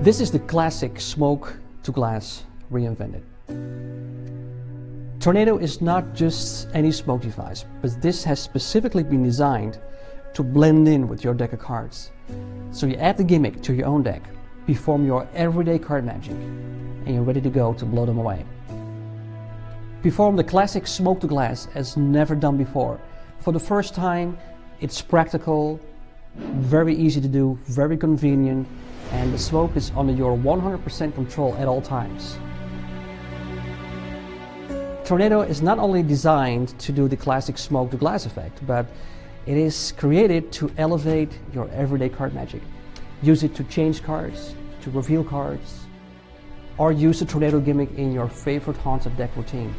This is the classic smoke to glass reinvented. Tornado is not just any smoke device, but this has specifically been designed to blend in with your deck of cards. So you add the gimmick to your own deck, perform your everyday card magic, and you're ready to go to blow them away. Perform the classic smoke to glass as never done before. For the first time, it's practical, very easy to do, very convenient, and the smoke is under your 100% control at all times. Tornado is not only designed to do the classic smoke to glass effect, but it is created to elevate your everyday card magic. Use it to change cards, to reveal cards, or use the Tornado gimmick in your favorite Haunted deck routine.